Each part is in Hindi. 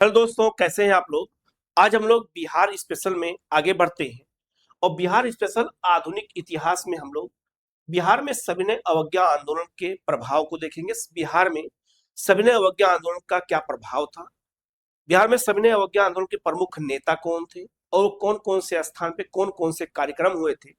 हेलो दोस्तों, कैसे हैं आप लोग। आज हम लोग बिहार स्पेशल में आगे बढ़ते हैं और बिहार स्पेशल आधुनिक इतिहास में हम लोग बिहार में सविनय अवज्ञा आंदोलन के प्रभाव को देखेंगे। बिहार में सविनय अवज्ञा आंदोलन का क्या प्रभाव था, बिहार में सविनय अवज्ञा आंदोलन के प्रमुख नेता कौन थे और कौन कौन से स्थान पे कौन कौन से कार्यक्रम हुए थे।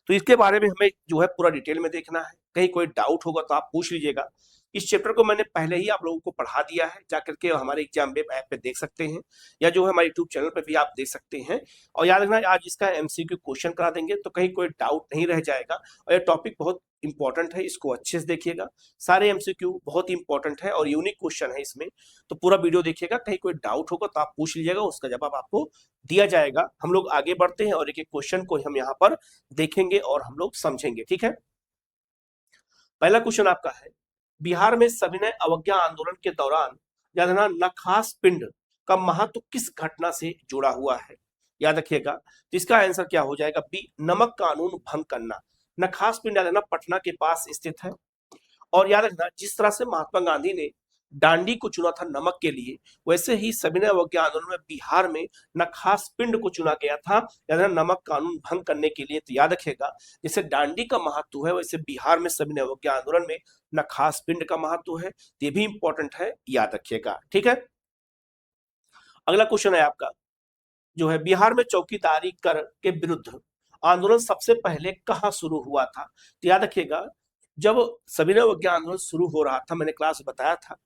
तो इसके बारे में हमें जो है पूरा डिटेल में देखना है। कहीं कोई डाउट होगा तो आप पूछ लीजिएगा। इस चैप्टर को मैंने पहले ही आप लोगों को पढ़ा दिया है, जाकर के हमारे एग्जाम वेब ऐप पे देख सकते हैं या जो है हमारे यूट्यूब चैनल पे भी आप देख सकते हैं। और याद रखना, आज इसका एमसीक्यू क्वेश्चन करा देंगे तो कहीं कोई डाउट नहीं रह जाएगा। और ये टॉपिक बहुत इंपॉर्टेंट है, इसको अच्छे से देखिएगा। सारे एमसीक्यू बहुत इंपॉर्टेंट है और यूनिक क्वेश्चन है इसमें, तो पूरा वीडियो देखिएगा। कहीं कोई डाउट होगा तो आप पूछ लीजिएगा, उसका जवाब आपको दिया जाएगा। हम लोग आगे बढ़ते हैं और एक एक क्वेश्चन को हम यहाँ पर देखेंगे और हम लोग समझेंगे। ठीक है, पहला क्वेश्चन आपका है, बिहार में सविनय अवज्ञा आंदोलन के दौरान याद रखना नखास पिंड का महत्व किस घटना से जुड़ा हुआ है। याद रखिएगा, तो इसका आंसर क्या हो जाएगा, बी, नमक कानून भंग करना। नखास पिंड याद रखना पटना के पास स्थित है। और याद रखना, जिस तरह से महात्मा गांधी ने डांडी को चुना था नमक के लिए, वैसे ही सविनय अवज्ञा आंदोलन में बिहार में नखास पिंड को चुना गया था याद रखना नमक कानून भंग करने के लिए। तो याद रखेगा, जैसे डांडी का महत्व है वैसे बिहार में सविनय अवज्ञा आंदोलन में नखास पिंड का महत्व है। ये भी इंपॉर्टेंट है, याद रखिएगा। ठीक है, अगला क्वेश्चन है आपका, जो है बिहार में चौकीदारी कर के विरुद्ध आंदोलन सबसे पहले कहाँ शुरू हुआ था। तो याद रखिएगा, जब सविनय अवज्ञा आंदोलन शुरू हो रहा था, मैंने क्लास में बताया था,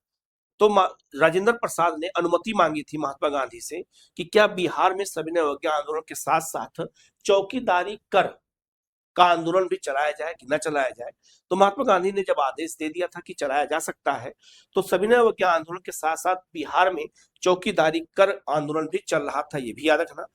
तो राजेंद्र प्रसाद ने अनुमति मांगी थी महात्मा गांधी से कि क्या बिहार में सविनय अवज्ञा आंदोलन के साथ साथ चौकीदारी कर का आंदोलन भी चलाया जाए कि न चलाया जाए। तो महात्मा गांधी ने जब आदेश दे दिया था कि चलाया जा सकता है, तो सविनय अवज्ञा आंदोलन के साथ साथ बिहार में चौकीदारी कर आंदोलन भी चल रहा था, ये भी याद रखना।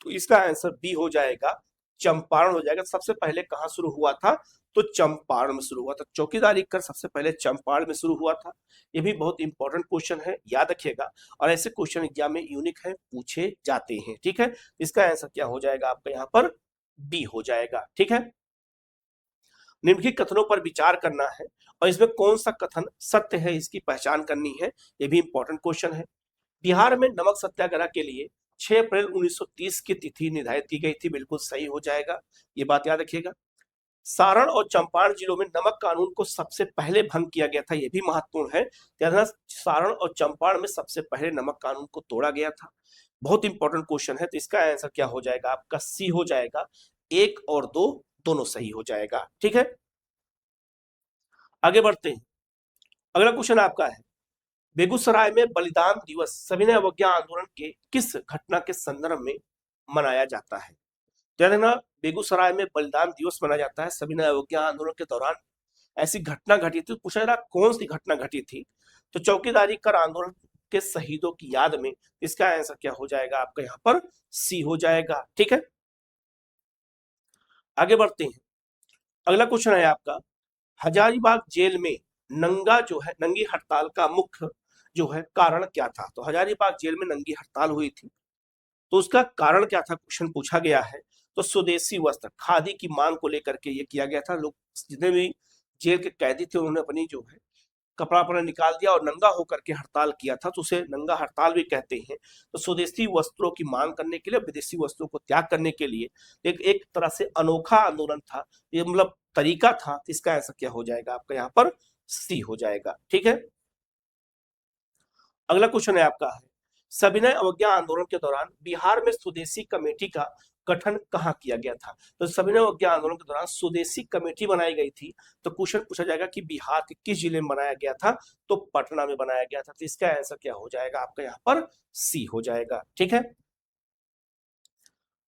तो इसका आंसर बी हो जाएगा, चंपारण हो जाएगा। सबसे पहले कहाँ शुरू हुआ था, तो चंपारण में शुरू हुआ था। चौकीदारी कर सबसे पहले चंपारण में शुरू हुआ था। ये भी बहुत इंपॉर्टेंट क्वेश्चन है, याद रखिएगा। और ऐसे क्वेश्चन एग्जाम में यूनिक है, पूछे जाते हैं। ठीक है, इसका आंसर क्या हो जाएगा आपका यहाँ पर, बी हो जाएगा। ठीक है, निम्नलिखित कथनों पर विचार करना है और इसमें कौन सा कथन सत्य है इसकी पहचान करनी है। ये भी इंपॉर्टेंट क्वेश्चन है। बिहार में नमक सत्याग्रह के लिए 6 अप्रैल 1930 की तिथि निर्धारित की गई थी, बिल्कुल सही हो जाएगा, ये बात याद रखिएगा। सारण और चंपारण जिलों में नमक कानून को सबसे पहले भंग किया गया था, यह भी महत्वपूर्ण है। सारण और चंपारण में सबसे पहले नमक कानून को तोड़ा गया था। बहुत इंपॉर्टेंट क्वेश्चन है, तो इसका आंसर क्या हो जाएगा आपका, सी हो जाएगा। 1 और 2 दोनों सही हो जाएगा। ठीक है, आगे बढ़ते हैं। अगला क्वेश्चन आपका है, बेगूसराय में बलिदान दिवस सविनय अवज्ञा आंदोलन के किस घटना के संदर्भ में मनाया जाता है। ध्यान देना, बेगूसराय में बलिदान दिवस मनाया जाता है सविनय अवज्ञा आंदोलन के दौरान ऐसी घटना घटी थी। पूछा जा रहा कौन सी घटना घटी थी, तो चौकीदारी कर आंदोलन के शहीदों की याद में। इसका आंसर क्या हो जाएगा आपका यहाँ पर, सी हो जाएगा। ठीक है, आगे बढ़ते हैं। अगला क्वेश्चन है आपका, हजारीबाग जेल में नंगा जो है नंगी हड़ताल का मुख्य जो है कारण क्या था। तो हजारीबाग जेल में नंगी हड़ताल हुई थी, तो उसका कारण क्या था, क्वेश्चन पूछा गया है। तो स्वदेशी वस्त्र खादी की मांग को लेकर के ये किया गया था। लोग जितने भी जेल के कैदी थे उन्होंने अपनी जो है कपड़ा अपना निकाल दिया और नंगा होकर के हड़ताल किया था, तो उसे नंगा हड़ताल भी कहते हैं। तो स्वदेशी वस्त्रों की मांग करने के लिए, विदेशी वस्त्रों को त्याग करने के लिए एक तरह से अनोखा आंदोलन था, ये मतलब तरीका था। तो इसका आंसर क्या हो जाएगा आपका यहाँ पर, सी हो जाएगा। ठीक है, अगला क्वेश्चन है आपका है, सविनय अवज्ञा आंदोलन के दौरान बिहार में स्वदेशी कमेटी का गठन कहाँ किया गया था। तो सविनय अवज्ञा आंदोलन के दौरान स्वदेशी कमेटी बनाई गई थी। तो क्वेश्चन पूछा जाएगा कि बिहार के किस जिले में बनाया गया था, तो पटना में बनाया गया था। तो इसका आंसर क्या हो जाएगा आपका यहाँ पर, सी हो जाएगा। ठीक है,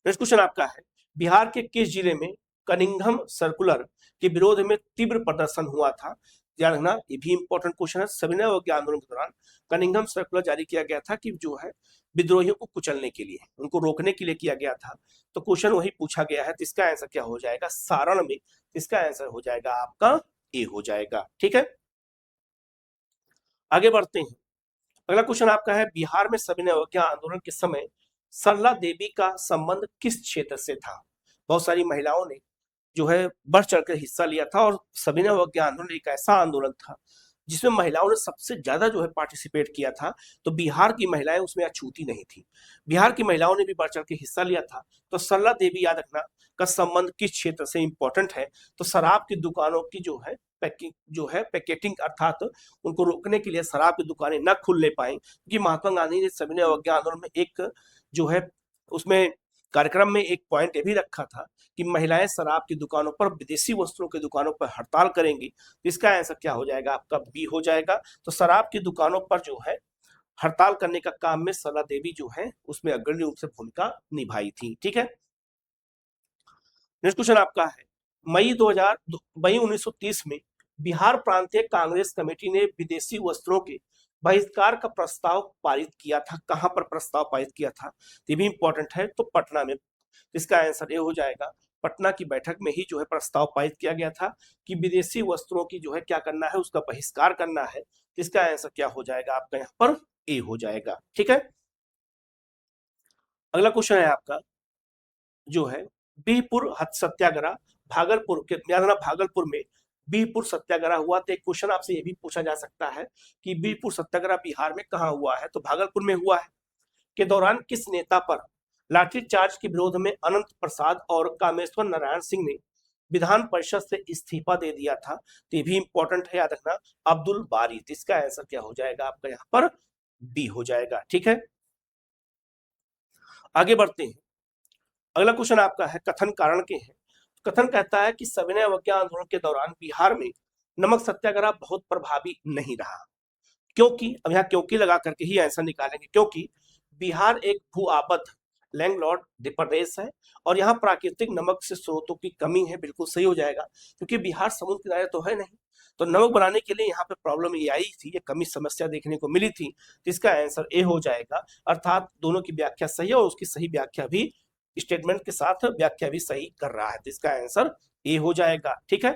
नेक्स्ट क्वेश्चन आपका है, बिहार के किस जिले में कनिंघम सर्कुलर के विरोध में तीव्र प्रदर्शन हुआ था। ध्यान रखना, ये भी इंपॉर्टेंट क्वेश्चन है। सविनय अवज्ञा आंदोलन के दौरान कनिंघम सर्कुलर जारी किया गया था कि जो है विद्रोहियों को कुचलने के लिए, उनको रोकने के लिए किया गया था। तो क्वेश्चन वही पूछा गया है, तो इसका आंसर क्या हो जाएगा, सारण में। इसका आंसर हो जाएगा आपका ए हो जाएगा। ठीक है, आगे बढ़ते हैं। अगला क्वेश्चन आपका है, बिहार में सविनय अवज्ञा आंदोलन के समय सरला देवी का संबंध किस क्षेत्र से था। बहुत सारी महिलाओं ने जो है बढ़ चढ़कर हिस्सा लिया था और सविनय अवज्ञा आंदोलन एक ऐसा आंदोलन था जिसमें महिलाओं ने सबसे ज्यादा जो है पार्टिसिपेट किया था, तो बिहार की महिलाएं उसमें अछूती नहीं थी। बिहार की महिलाओं ने भी बढ़ चढ़ के हिस्सा लिया था। तो सरला देवी, याद रखना, का संबंध किस क्षेत्र से इंपॉर्टेंट है, तो शराब की दुकानों की जो है पैकिंग, जो है पैकेटिंग, अर्थात उनको रोकने के लिए शराब की दुकानें न खुलने पाई, क्योंकि महात्मा गांधी ने सविनय अवज्ञा आंदोलन में एक जो है उसमें कार्यक्रम में एक पॉइंट ये भी रखा था कि महिलाएं शराब की दुकानों पर, विदेशी वस्त्रों की दुकानों पर हड़ताल करेंगी। तो इसका आंसर क्या हो जाएगा आपका, बी हो जाएगा। तो शराब की दुकानों पर जो है हड़ताल करने का काम में सरला देवी जो है उसमें अग्रणी रूप से भूमिका निभाई थी। ठीक है, नेक्स्ट क्वेश्चन आपका है, मई 1930 में बिहार प्रांतीय कांग्रेस कमेटी ने विदेशी वस्त्रों के बहिष्कार का प्रस्ताव पारित किया था। कहां पर प्रस्ताव पारित किया था, ये भी इंपॉर्टेंट है। तो पटना में। इसका आंसर ये हो जाएगा, पटना की बैठक में ही जो है प्रस्ताव पारित किया गया था कि विदेशी वस्त्रों की जो है क्या करना है, उसका बहिष्कार करना है। इसका आंसर क्या हो जाएगा आपका, यहाँ पर ए हो जाएगा। ठीक है, अगला क्वेश्चन है आपका जो है बीहपुर सत्याग्रह, भागलपुर के, याद रखना भागलपुर में बीहपुर सत्याग्रह हुआ। तो एक क्वेश्चन आपसे ये भी पूछा जा सकता है कि बीहपुर सत्याग्रह बिहार में कहाँ हुआ है, तो भागलपुर में हुआ है। के दौरान किस नेता पर लाठीचार्ज के विरोध में अनंत प्रसाद और कामेश्वर नारायण सिंह ने विधान परिषद से इस्तीफा दे दिया था, तो ये भी इंपॉर्टेंट है, याद रखना, अब्दुल बारी। तो इसका आंसर क्या हो जाएगा आपका, यहाँ पर बी हो जाएगा। ठीक है, आगे बढ़ते हैं। अगला क्वेश्चन आपका है कथन कारण के हैं। कथन कहता है कि सविनय अवज्ञा आंदोलन के दौरान बिहार में नमक सत्याग्रह बहुत प्रभावी नहीं रहा, क्योंकि, अब यहाँ क्योंकि लगा करके ही आंसर निकालेंगे, क्योंकि बिहार एक भू आबद्ध लैंडलॉर्ड प्रदेश है और यहाँ प्राकृतिक नमक से स्रोतों की कमी है। बिल्कुल सही हो जाएगा, क्योंकि बिहार समुद्र किनारे तो है नहीं, तो नमक बनाने के लिए यहाँ पे प्रॉब्लम ये आई थी, ये कमी समस्या देखने को मिली थी। तो इसका आंसर ए हो जाएगा, अर्थात दोनों की व्याख्या सही है और उसकी सही व्याख्या भी, स्टेटमेंट के साथ व्याख्या भी सही कर रहा है। तो इसका आंसर ए हो जाएगा। ठीक है,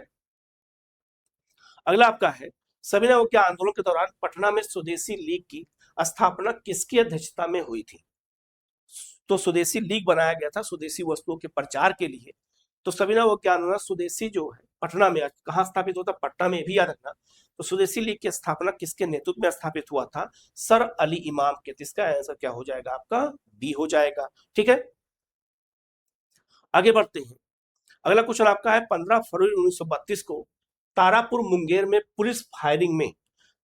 अगला आपका है सविनय अवज्ञा आंदोलन के दौरान पटना में स्वदेशी लीग की स्थापना किसकी अध्यक्षता में हुई थी, तो स्वदेशी लीग बनाया गया था स्वदेशी वस्तुओं के प्रचार के लिए। तो सविनय अवज्ञा आंदोलन स्वदेशी जो है पटना में, कहाँ स्थापित होता, पटना में, भी याद रखना। तो स्वदेशी लीग की स्थापना किसके नेतृत्व में स्थापित हुआ था, सर अली इमाम के। तो इसका आंसर क्या हो जाएगा आपका, बी हो जाएगा। ठीक है, आगे बढ़ते हैं। अगला क्वेश्चन आपका है 15 फरवरी 1932 को तारापुर मुंगेर में पुलिस फायरिंग में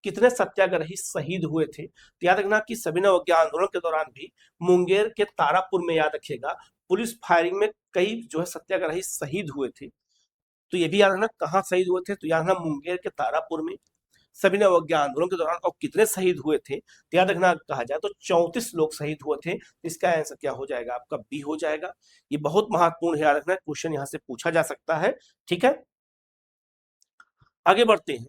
कितने सत्याग्रही शहीद हुए थे। तो याद रखना कि सविनय अवज्ञा आंदोलन के दौरान भी मुंगेर के तारापुर में, याद रखिएगा, पुलिस फायरिंग में कई जो है सत्याग्रही शहीद हुए थे। तो ये भी याद रखना कहाँ शहीद हुए थे, तो याद रखना मुंगेर के तारापुर में सविनय अवज्ञा आंदोलन के दौरान। और कितने शहीद हुए थे, तो याद रखना कहा जाए तो 34 लोग शहीद हुए थे। इसका आंसर क्या हो जाएगा आपका, बी हो जाएगा। ये बहुत महत्वपूर्ण है, याद रखना, क्वेश्चन यहाँ से पूछा जा सकता है। ठीक है, आगे बढ़ते हैं।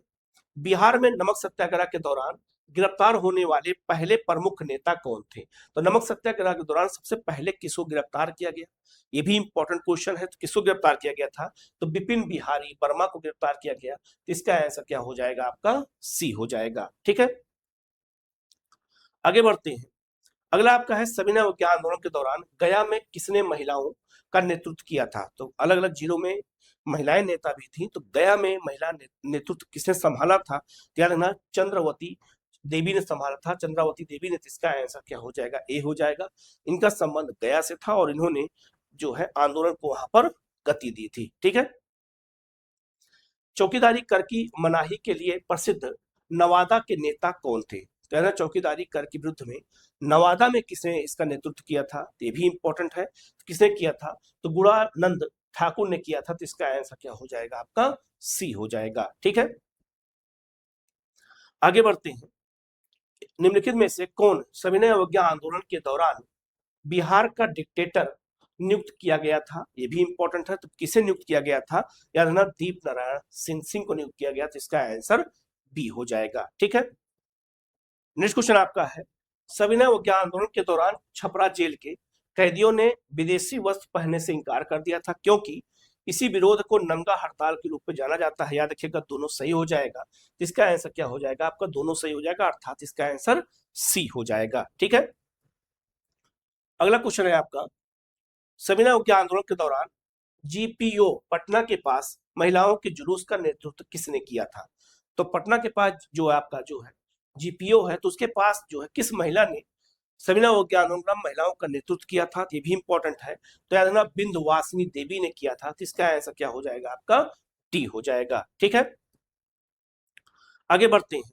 बिहार में नमक सत्याग्रह के दौरान गिरफ्तार होने वाले पहले प्रमुख नेता कौन थे, तो नमक सत्याग्रह के दौरान सबसे पहले किसको गिरफ्तार किया गया, ये भी इंपॉर्टेंट क्वेश्चन है। तो किसको गिरफ्तार किया गया था, तो बिपिन बिहारी वर्मा को गिरफ्तार किया गया। तो इसका आंसर क्या हो जाएगा आपका, सी हो जाएगा। ठीक है, आगे बढ़ते हैं। अगला आपका है सविनय अवज्ञा आंदोलन के दौरान गया में किसने महिलाओं का नेतृत्व किया था, तो अलग अलग जिलों में महिलाएं नेता भी थी, तो गया में महिला नेतृत्व किसने संभाला था, ध्यान रखना चंद्रावती देवी ने संभाला था, चंद्रावती देवी ने। इसका आंसर क्या हो जाएगा, ए हो जाएगा। इनका संबंध गया से था और इन्होंने जो है आंदोलन को वहां पर गति दी थी। ठीक है, चौकीदारी कर की मनाही के लिए प्रसिद्ध नवादा के नेता कौन थे, तो चौकीदारी कर के विरुद्ध में नवादा में किसने इसका नेतृत्व किया था, ये भी इंपॉर्टेंट है। किसने किया था, तो गुणानंद ठाकुर ने किया था। तो इसका आंसर क्या हो जाएगा आपका, सी हो जाएगा। ठीक है, आगे बढ़ते हैं। निम्नलिखित में से कौन सविनय अवज्ञा आंदोलन के दौरान बिहार का डिक्टेटर नियुक्त किया गया था, ये भी इंपॉर्टेंट है। तो किसे नियुक्त किया गया था, याद रखना दीप नारायण सिंह को नियुक्त किया गया। तो इसका आंसर बी हो जाएगा। ठीक है, नेक्स्ट क्वेश्चन आपका है सविनय अवज्ञा आंदोलन के दौरान छपरा जेल के कैदियों ने विदेशी वस्त्र पहनने से इंकार कर दिया था, क्योंकि इसी विरोध को नंगा हड़ताल के रूप में जाना जाता है। याद रखिएगा दोनों सही हो जाएगा। इसका आंसर क्या हो जाएगा आपका, दोनों सही हो जाएगा, अर्थात इसका आंसर सी हो जाएगा। ठीक है, अगला क्वेश्चन है आपका सविनय अवज्ञा आंदोलन के दौरान जीपीओ पटना के पास महिलाओं के जुलूस का नेतृत्व किसने किया था, तो पटना के पास जो है आपका जो है जीपीओ है, तो उसके पास जो है किस महिला ने सविनय अवज्ञा आंदोलन महिलाओं का नेतृत्व किया था, ये भी इंपॉर्टेंट है। तो याद रखना बिंध्यवासिनी देवी ने किया था, तो इसका आंसर क्या हो जाएगा आपका डी हो जाएगा। ठीक है, आगे बढ़ते हैं।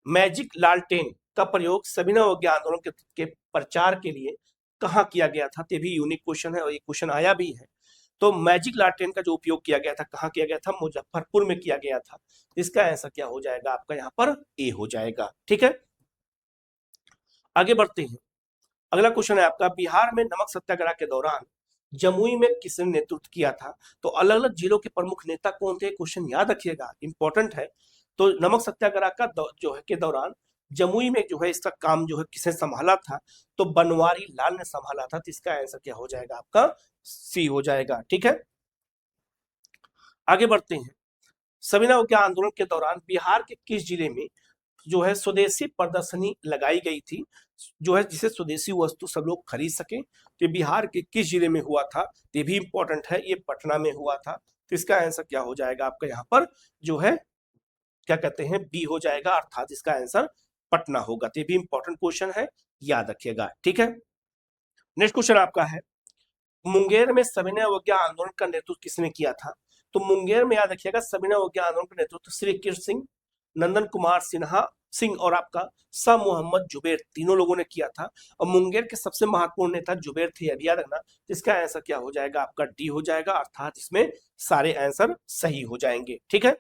मैजिक लालटेन का प्रयोग सविनय अवज्ञा आंदोलन के प्रचार के लिए कहाँ किया गया था, ये भी यूनिक क्वेश्चन है और ये क्वेश्चन आया भी है। तो मैजिक लालटेन का जो उपयोग किया गया था कहाँ किया गया था, मुजफ्फरपुर में किया गया था। इसका आंसर क्या हो जाएगा आपका यहाँ पर ए हो जाएगा। ठीक है, आगे बढ़ते हैं। अगला क्वेश्चन है आपका, बिहार में नमक सत्याग्रह के दौरान जमुई में किसने नेतृत्व किया था। तो अलग अलग जिलों के प्रमुख नेता कौन थे, क्वेश्चन याद रखिएगा, इंपॉर्टेंट है। तो नमक सत्याग्रह का जो है के दौरान जमुई में जो है इसका काम जो है किसने संभाला था, तो बनवारी लाल ने संभाला था। तो इसका आंसर क्या हो जाएगा आपका सी हो जाएगा। ठीक है, आगे बढ़ते हैं। सविनय अवज्ञा आंदोलन के दौरान बिहार के किस जिले में जो है स्वदेशी प्रदर्शनी लगाई गई थी, जो है जिसे स्वदेशी वस्तु सब लोग खरीद सके। तो बिहार के किस जिले में हुआ था, ये भी इंपॉर्टेंट है, ये पटना में हुआ था। तो इसका आंसर क्या हो जाएगा आपका यहाँ पर जो है क्या कहते हैं बी हो जाएगा, अर्थात इसका आंसर पटना होगा। तो ये भी इंपॉर्टेंट क्वेश्चन है, याद रखिएगा। ठीक है, नेक्स्ट क्वेश्चन आपका है, मुंगेर में सविनय अवज्ञा आंदोलन का नेतृत्व किसने किया था। तो मुंगेर में याद रखिएगा सविनय अवज्ञा आंदोलन का नेतृत्व श्री कृष्ण सिंह, नंदन कुमार सिंह और आपका शाह मोहम्मद जुबैर, तीनों लोगों ने किया था। और मुंगेर के सबसे महत्वपूर्ण नेता जुबैर थे, अभी याद रखना। इसका आंसर क्या हो जाएगा आपका डी हो जाएगा, अर्थात इसमें सारे आंसर सही हो जाएंगे। ठीक है,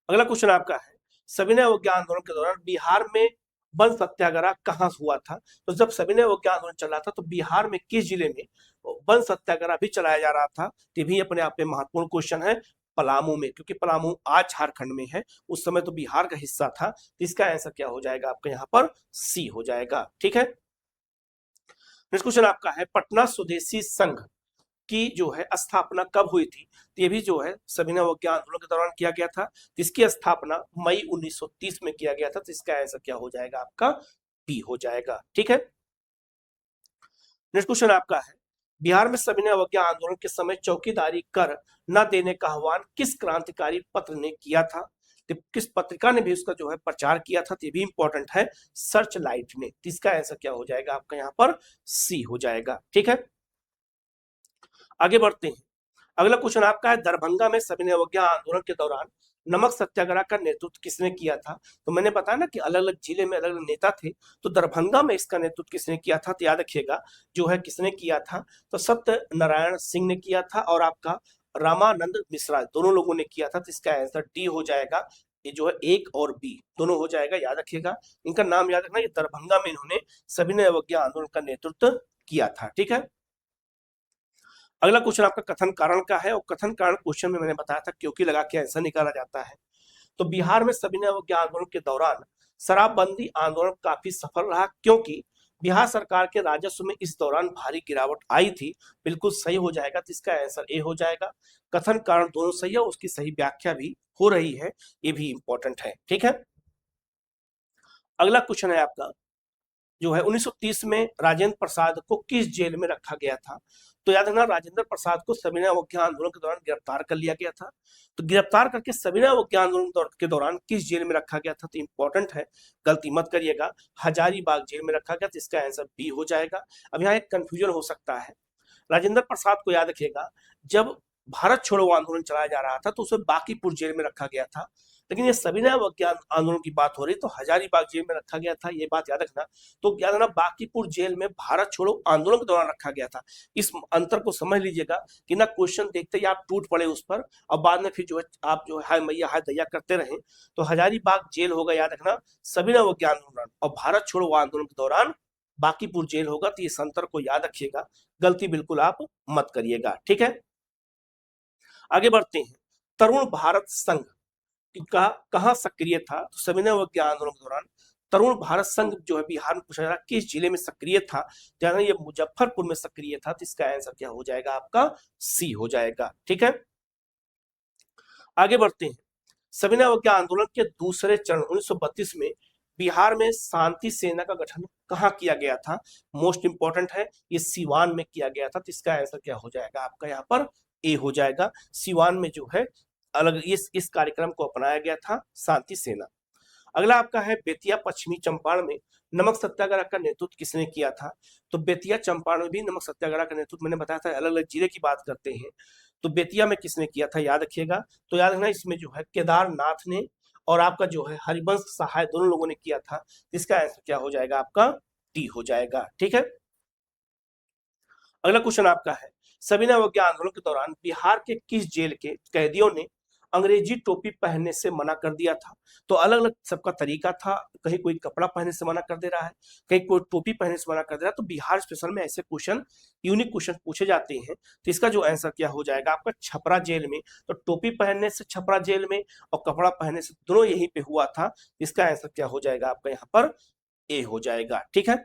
अगला क्वेश्चन आपका है, सविनय अवज्ञा आंदोलन के दौरान बिहार में वन सत्याग्रह कहाँ हुआ था। तो जब सविनय अवज्ञा आंदोलन चल रहा था तो बिहार में किस जिले में वन सत्याग्रह भी चलाया जा रहा था, ये भी अपने आप में महत्वपूर्ण क्वेश्चन है। पलामू में, क्योंकि पलामू आज झारखंड में है, उस समय तो बिहार का हिस्सा था। तो इसका आंसर क्या हो जाएगा आपका यहाँ पर सी हो जाएगा। ठीक है, नेक्स्ट क्वेश्चन आपका है, पटना स्वदेशी संघ की जो है स्थापना कब हुई थी। तो ये भी जो है सविनय अवज्ञा आंदोलन के दौरान किया गया था। इसकी स्थापना मई 1930 में किया गया था। तो इसका आंसर क्या हो जाएगा आपका बी हो जाएगा। ठीक है, नेक्स्ट क्वेश्चन आपका है, बिहार में सविनय अवज्ञा आंदोलन के समय चौकीदारी कर न देने का आह्वान किस क्रांतिकारी पत्र ने किया था। तो किस पत्रिका ने भी उसका जो है प्रचार किया था, तो ये भी इंपॉर्टेंट है, सर्च लाइट ने। तो इसका आंसर क्या हो जाएगा आपका यहाँ पर सी हो जाएगा। ठीक है, आगे बढ़ते हैं। अगला क्वेश्चन आपका है, दरभंगा में सविनय अवज्ञा आंदोलन के दौरान नमक सत्याग्रह का नेतृत्व किसने किया था। तो मैंने बताया ना कि अलग अलग जिले में अलग अलग नेता थे, तो दरभंगा में इसका नेतृत्व किसने किया था, तो याद रखिएगा जो है किसने किया था, तो सत्यनारायण सिंह ने किया था और आपका रामानंद मिश्रा, दोनों लोगों ने किया था। तो इसका आंसर डी हो जाएगा, ये जो है एक और बी दोनों हो जाएगा, याद रखिएगा। इनका नाम याद रखना, ये दरभंगा में इन्होंने सविनय अवज्ञा आंदोलन का नेतृत्व किया था। ठीक है, अगला क्वेश्चन आपका कथन कारण का है, और कथन कारण क्वेश्चन में मैंने बताया था क्योंकि लगा के आंसर निकाला जाता है। तो बिहार में सविनय अवज्ञा आंदोलन के दौरान शराबबंदी आंदोलन काफी सफल रहा, क्योंकि बिहार सरकार के राजस्व में इस दौरान भारी गिरावट आई थी। बिल्कुल सही हो जाएगा, तो इसका आंसर ए हो जाएगा। कथन कारण दोनों सही है, उसकी सही व्याख्या भी हो रही है, ये भी इंपॉर्टेंट है। ठीक है, अगला क्वेश्चन है आपका जो है 1930 में राजेंद्र प्रसाद को किस जेल में रखा गया था। तो याद रखना, राजेंद्र प्रसाद को सविनय अवज्ञा आंदोलन के दौरान गिरफ्तार कर लिया गया था। तो गिरफ्तार करके सविनय अवज्ञा आंदोलन के दौरान किस जेल में रखा गया था, तो इंपॉर्टेंट है, गलती मत करिएगा, हजारीबाग जेल में रखा गया। तो इसका आंसर बी हो जाएगा। अब यहाँ एक कंफ्यूजन हो सकता है, राजेंद्र प्रसाद को याद रखिएगा जब भारत छोड़ो आंदोलन चलाया जा रहा था तो उसे बांकीपुर जेल में रखा गया था, लेकिन ये सविनय अवज्ञा आंदोलन की बात हो रही तो हजारीबाग जेल में रखा गया था, ये बात याद रखना। तो याद रखना बांकीपुर जेल में भारत छोड़ो आंदोलन के दौरान रखा गया था। इस अंतर को समझ लीजिएगा कि ना क्वेश्चन देखते ही आप टूट पड़े उस पर और बाद में फिर जो है आप जो है हाय मैया हाय दैया करते रहे। तो हजारीबाग जेल होगा, याद रखना, सविनय अवज्ञा आंदोलन और भारत छोड़ो आंदोलन के दौरान बांकीपुर जेल होगा। तो इस अंतर को याद रखिएगा, गलती बिल्कुल आप मत करिएगा। ठीक है, आगे बढ़ते हैं। तरुण भारत संघ का कहाँ सक्रिय था, तो सविनय अवज्ञा आंदोलन के दौरान तरुण भारत संघ जो है बिहार में पूछा जा रहा किस जिले में सक्रिय था, तो ये मुजफ्फरपुर में सक्रिय था। तो इसका आंसर क्या हो जाएगा आपका सी हो जाएगा। ठीक है, आगे बढ़ते हैं। सविनय अवज्ञा आंदोलन के दूसरे चरण 1932 में बिहार में शांति सेना का गठन कहाँ किया गया था, मोस्ट इंपॉर्टेंट है, ये सिवान में किया गया था। तो इसका आंसर क्या हो जाएगा आपका यहाँ पर ए हो जाएगा। सिवान में जो है अलग इस कार्यक्रम को अपनाया गया था शांति सेना। अगला आपका है बेतिया पश्चिमी चंपारण में नमक सत्याग्रह का नेतृत्व किसने किया था? तो बेतिया चंपारण में भी नमक सत्याग्रह का नेतृत्व मैंने बताया था, अलग अलग जिले की बात करते हैं तो बेतिया में किसने किया था याद रखिएगा। तो याद रखना इसमें जो है केदारनाथ ने और आपका जो है हरिवंश सहाय दोनों लोगों ने किया था। इसका आंसर क्या हो जाएगा आपका? डी हो जाएगा। ठीक है, अगला क्वेश्चन आपका है सविनय अवज्ञा आंदोलन के दौरान बिहार के किस जेल के कैदियों ने अंग्रेजी टोपी पहनने से मना कर दिया था? तो अलग अलग सबका तरीका था, कहीं कोई कपड़ा पहनने से मना कर दे रहा है, कहीं कोई टोपी पहनने से मना कर दे रहा है। तो बिहार स्पेशल में ऐसे क्वेश्चन यूनिक क्वेश्चन पूछे जाते हैं। तो इसका जो आंसर क्या हो जाएगा आपका? छपरा जेल में। तो टोपी पहनने से छपरा जेल में और कपड़ा पहनने से दोनों यहीं पे हुआ था। इसका आंसर क्या हो जाएगा आपका? यहाँ पर ए हो जाएगा। ठीक है,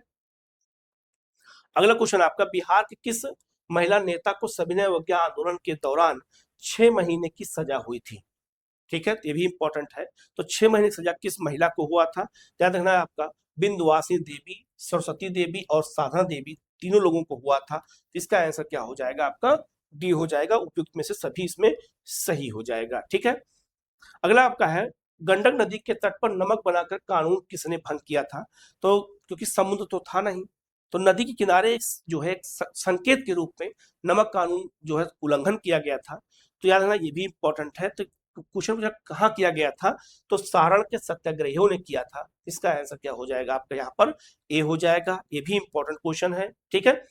अगला क्वेश्चन आपका बिहार के किस महिला नेता को सविनय अवज्ञा आंदोलन के दौरान 6 महीने की सजा हुई थी? ठीक है, ये भी इंपॉर्टेंट है। तो 6 महीने की सजा किस महिला को हुआ था? याद रखना है आपका बिंदुवासिनी देवी, सरस्वती देवी और साधना देवी तीनों लोगों को हुआ था। इसका आंसर क्या हो जाएगा आपका? डी हो जाएगा। उपयुक्त में से सभी इसमें सही हो जाएगा। ठीक है, अगला आपका है गंडक नदी के तट पर नमक बनाकर कानून किसने भंग किया था? तो क्योंकि समुद्र तो था नहीं, तो नदी के किनारे जो है संकेत के रूप में नमक कानून जो है उल्लंघन किया गया था। तो याद रखना ये भी इंपॉर्टेंट है। तो क्वेश्चन कहाँ किया गया था? तो सारण के सत्याग्रहियों ने किया था। इसका आंसर क्या हो जाएगा आपका? यहाँ पर ए हो जाएगा। ये भी इंपॉर्टेंट क्वेश्चन है। ठीक है,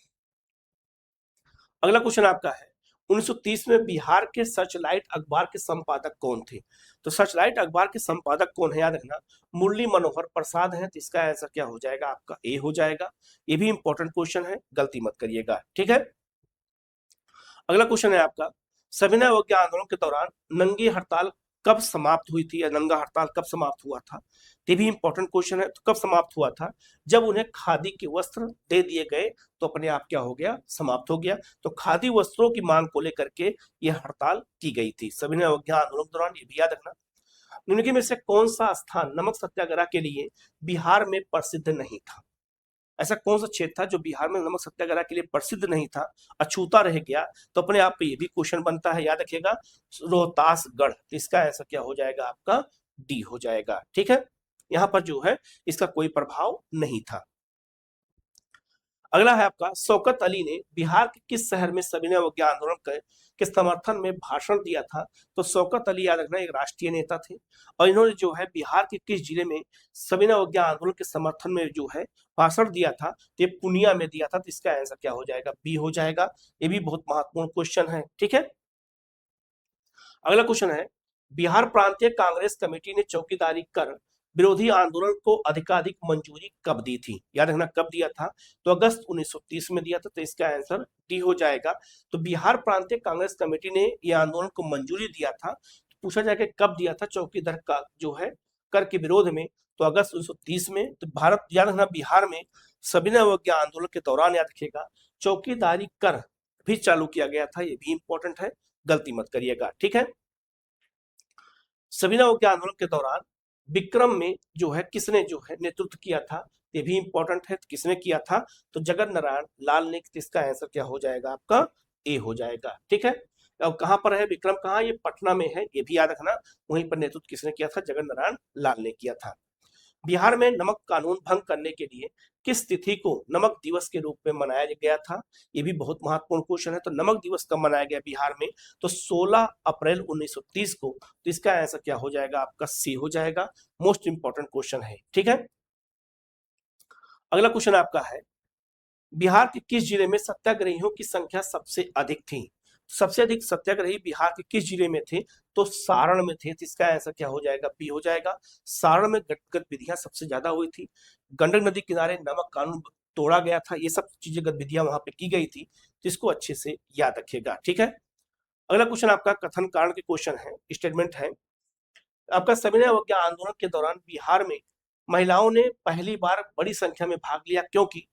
अगला क्वेश्चन आपका है 1930 में बिहार के सर्चलाइट अखबार के संपादक कौन थे? तो सर्चलाइट अखबार के संपादक कौन है? याद रखना मुरली मनोहर प्रसाद हैं। तो इसका आंसर क्या हो जाएगा आपका? ए हो जाएगा। ये भी इंपॉर्टेंट क्वेश्चन है, गलती मत करिएगा। ठीक है, अगला क्वेश्चन है आपका सविनय अवज्ञा आंदोलन के दौरान नंगी हड़ताल कब समाप्त हुई थी या नंगा हड़ताल कब समाप्त हुआ था? ये भी इंपॉर्टेंट क्वेश्चन है। तो कब समाप्त हुआ था? जब उन्हें खादी के वस्त्र दे दिए गए तो अपने आप क्या हो गया? समाप्त हो गया। तो खादी वस्त्रों की मांग को लेकर के यह हड़ताल की गई थी सविनय अवज्ञा आंदोलन के दौरान। ये भी याद रखना। निम्नलिखित में से कौन सा स्थान नमक सत्याग्रह के लिए बिहार में प्रसिद्ध नहीं था? ऐसा कौन सा क्षेत्र था जो बिहार में नमक सत्याग्रह के लिए प्रसिद्ध नहीं था, अछूता रह गया? तो अपने आप पे ये भी क्वेश्चन बनता है, याद रखिएगा रोहतासगढ़। तो इसका आंसर क्या हो जाएगा आपका? डी हो जाएगा। ठीक है, यहाँ पर जो है इसका कोई प्रभाव नहीं था। अगला है आपका शौकत अली ने बिहार के किस शहर में सविनय अवज्ञा आंदोलन के समर्थन में भाषण दिया था? तो शौकत अली याद रखना एक राष्ट्रीय नेता थे और इन्होंने जो है बिहार के किस जिले में सविनय अवज्ञा आंदोलन के समर्थन में जो है भाषण दिया था? तो ये पूर्णिया में दिया था। तो इसका आंसर क्या हो जाएगा? बी हो जाएगा। ये भी बहुत महत्वपूर्ण क्वेश्चन है। ठीक है, अगला क्वेश्चन है बिहार प्रांतीय कांग्रेस कमेटी ने चौकीदारी कर विरोधी आंदोलन को अधिकाधिक मंजूरी कब दी थी? याद रखना कब दिया था? तो अगस्त 1930 में दिया था। तो इसका आंसर डी हो जाएगा। तो बिहार प्रांतीय कांग्रेस कमेटी ने यह आंदोलन को मंजूरी दिया था। तो पूछा जाएगा कब दिया था चौकीदार का जो है कर के विरोध में? तो अगस्त 1930 में। तो भारत याद रखना बिहार में सविनय अवज्ञा आंदोलन के दौरान याद रखिएगा चौकीदारी कर भी चालू किया गया था। ये भी इंपॉर्टेंट है, गलती मत करिएगा। ठीक है, सविनय अवज्ञा आंदोलन के दौरान विक्रम में जो है किसने जो है नेतृत्व किया था? ये भी इंपॉर्टेंट है, तो किसने किया था? तो जगत नारायण लाल ने। इसका आंसर क्या हो जाएगा आपका? ए हो जाएगा। ठीक है, अब कहां पर है विक्रम? कहां? ये पटना में है। ये भी याद रखना वहीं पर नेतृत्व किसने किया था? जगत नारायण लाल ने किया था। बिहार में नमक कानून भंग करने के लिए किस तिथि को नमक दिवस के रूप में मनाया गया था? ये भी बहुत महत्वपूर्ण क्वेश्चन है। तो नमक दिवस कब मनाया गया बिहार में? तो 16 अप्रैल 1930 को। तो इसका आंसर क्या हो जाएगा आपका? सी हो जाएगा। मोस्ट इंपॉर्टेंट क्वेश्चन है। ठीक है, अगला क्वेश्चन आपका है बिहार के किस जिले में सत्याग्रहियों की संख्या सबसे अधिक थी? सबसे अधिक सत्याग्रही बिहार के किस जिले में थे? तो सारण में थे। तो इसका आंसर क्या हो जाएगा? बी हो जाएगा। सारण में गतिविधियां सबसे ज्यादा हुई थी। गंडक नदी किनारे नमक कानून तोड़ा गया था। ये सब चीजें गतिविधियां वहां पे की गई थी। तो इसको अच्छे से याद रखिएगा। ठीक है, अगला क्वेश्चन आपका कथन कारण के क्वेश्चन है, स्टेटमेंट है आपका सविनय अवज्ञा आंदोलन के दौरान बिहार में महिलाओं ने पहली बार बड़ी संख्या में भाग लिया क्योंकि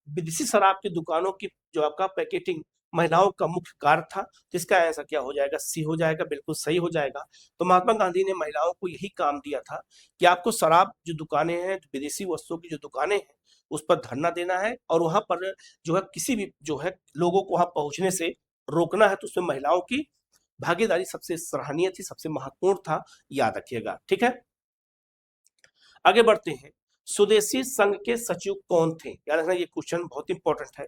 विदेशी शराब की दुकानों की जो आपका पैकेटिंग महिलाओं का मुख्य कार्य था। तो इसका आंसर क्या हो जाएगा? सी हो जाएगा। बिल्कुल सही हो जाएगा। तो महात्मा गांधी ने महिलाओं को यही काम दिया था कि आपको शराब जो दुकानें हैं, विदेशी वस्तुओं की जो दुकानें हैं, उस पर धरना देना है और वहां पर जो है किसी भी जो है लोगों को वहां पहुंचने से रोकना है। तो उसमें महिलाओं की भागीदारी सबसे सराहनीय थी, सबसे महत्वपूर्ण था, याद रखिएगा। ठीक है, आगे बढ़ते हैं। स्वदेशी संघ के सचिव कौन थे? याद रखना, ये क्वेश्चन बहुत इंपॉर्टेंट है।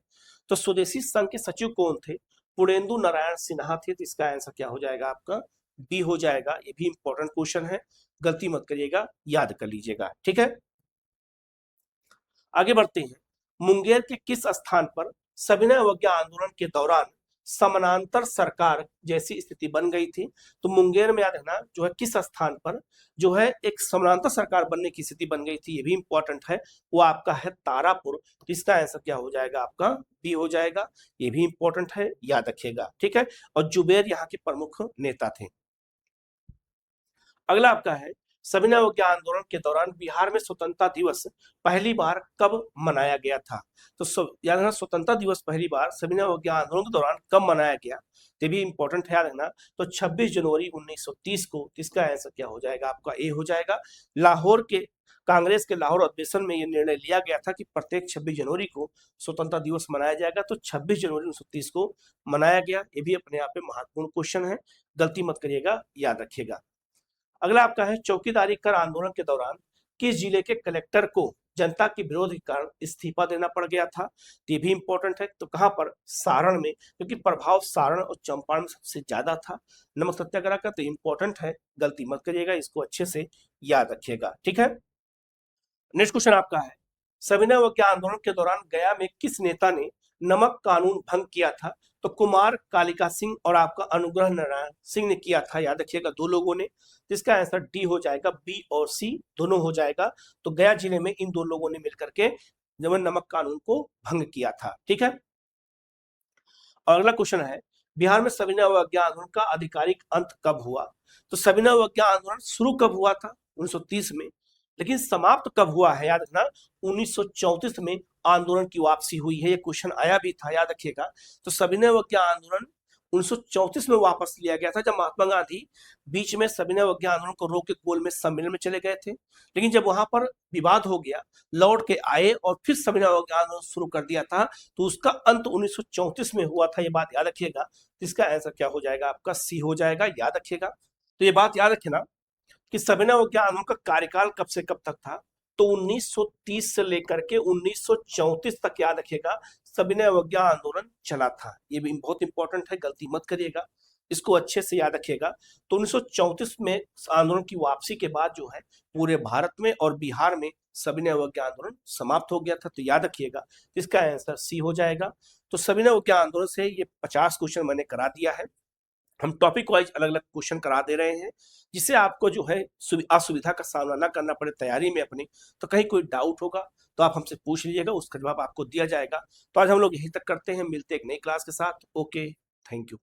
तो स्वदेशी संघ के सचिव कौन थे? पुरेंदु नारायण सिन्हा थे। तो इसका आंसर क्या हो जाएगा आपका? बी हो जाएगा। ये भी इंपॉर्टेंट क्वेश्चन है, गलती मत करिएगा, याद कर लीजिएगा। ठीक है, आगे बढ़ते हैं। मुंगेर के किस स्थान पर सविनय अवज्ञा आंदोलन के दौरान समानांतर सरकार जैसी स्थिति बन गई थी? तो मुंगेर में याद रखना जो है किस स्थान पर जो है एक समानांतर सरकार बनने की स्थिति बन गई थी, ये भी इंपॉर्टेंट है। वो आपका है तारापुर। तो इसका आंसर क्या हो जाएगा आपका? बी हो जाएगा। ये भी इंपॉर्टेंट है, याद रखिएगा। ठीक है, और जुबेर यहाँ के प्रमुख नेता थे। अगला आपका है, सविनय अवज्ञा आंदोलन के दौरान बिहार में स्वतंत्रता दिवस पहली बार कब मनाया गया था? तो याद रखना, स्वतंत्रता दिवस पहली बार सविनय अवज्ञा आंदोलन के दौरान कब मनाया गया, ये भी इंपॉर्टेंट है, याद रखना। तो 26 जनवरी 1930 को। इसका आंसर क्या हो जाएगा आपका? ए हो जाएगा। लाहौर के कांग्रेस के लाहौर अधिवेशन में यह निर्णय लिया गया था कि प्रत्येक 26 जनवरी को स्वतंत्रता दिवस मनाया जाएगा। तो 26 जनवरी 1930 को मनाया गया। ये भी अपने आप में महत्वपूर्ण क्वेश्चन है, गलती मत करिएगा, याद रखिएगा। अगला आपका है, चौकीदारी कर आंदोलन के दौरान किस जिले के कलेक्टर को जनता के विरोध के कारण इस्तीफा देना पड़ गया था? ये भी इंपॉर्टेंट है। तो कहां पर? सारण में, क्योंकि प्रभाव सारण और चंपारण में सबसे ज्यादा था नमक सत्याग्रह का। तो इंपॉर्टेंट है, गलती मत करिएगा, इसको अच्छे से याद रखिएगा। ठीक है, नेक्स्ट क्वेश्चन आपका है, सविनय अवज्ञा आंदोलन के दौरान गया में किस नेता ने नमक कानून भंग किया था? तो कुमार कालिका सिंह और आपका अनुग्रह नारायण सिंह ने किया था, याद रखिएगा, दो लोगों ने। जिसका आंसर डी हो जाएगा। बी और सी दोनों हो जाएगा। तो गया जिले में इन दो लोगों ने मिलकर के जब नमक कानून को भंग किया था। ठीक है, और अगला क्वेश्चन है, बिहार में सविनय अवज्ञा आंदोलन का आधिकारिक अंत कब हुआ? तो सविनय अवज्ञा आंदोलन शुरू कब हुआ था? 1930 में। लेकिन समाप्त कब हुआ है? याद रखना, 1934 में आंदोलन की वापसी हुई है। ये क्वेश्चन आया भी था, याद रखिएगा। तो सविनय अवज्ञा आंदोलन 1934 में वापस लिया गया था, जब महात्मा गांधी बीच में सविनय अवज्ञा आंदोलन को रोक के गोल में सम्मेलन में चले गए थे। लेकिन जब वहां पर विवाद हो गया, लौट के आए और फिर सविनय अवज्ञा आंदोलन शुरू कर दिया था। तो उसका अंत 1934 में हुआ था, ये बात याद रखिएगा। इसका आंसर क्या हो जाएगा आपका? सी हो जाएगा, याद रखिएगा। तो ये बात याद रखना कि सविनय अवज्ञा आंदोलन का कार्यकाल कब से कब तक था? तो 1930 से लेकर के 1934 तक, याद रखिएगा, सविनय अवज्ञा आंदोलन चला था। ये भी बहुत इंपॉर्टेंट है, गलती मत करिएगा, इसको अच्छे से याद रखिएगा। तो 1934 में आंदोलन की वापसी के बाद जो है पूरे भारत में और बिहार में सविनय अवज्ञा आंदोलन समाप्त हो गया था। तो याद रखिएगा, इसका आंसर सी हो जाएगा। तो सविनय अवज्ञा आंदोलन से ये 50 क्वेश्चन मैंने करा दिया है। हम टॉपिक वाइज अलग अलग क्वेश्चन करा दे रहे हैं, जिससे आपको जो है असुविधा का सामना ना करना पड़े तैयारी में अपनी। तो कहीं कोई डाउट होगा तो आप हमसे पूछ लीजिएगा, उसका जवाब आपको दिया जाएगा। तो आज हम लोग यहीं तक करते हैं, मिलते हैं एक नई क्लास के साथ। Okay, thank you.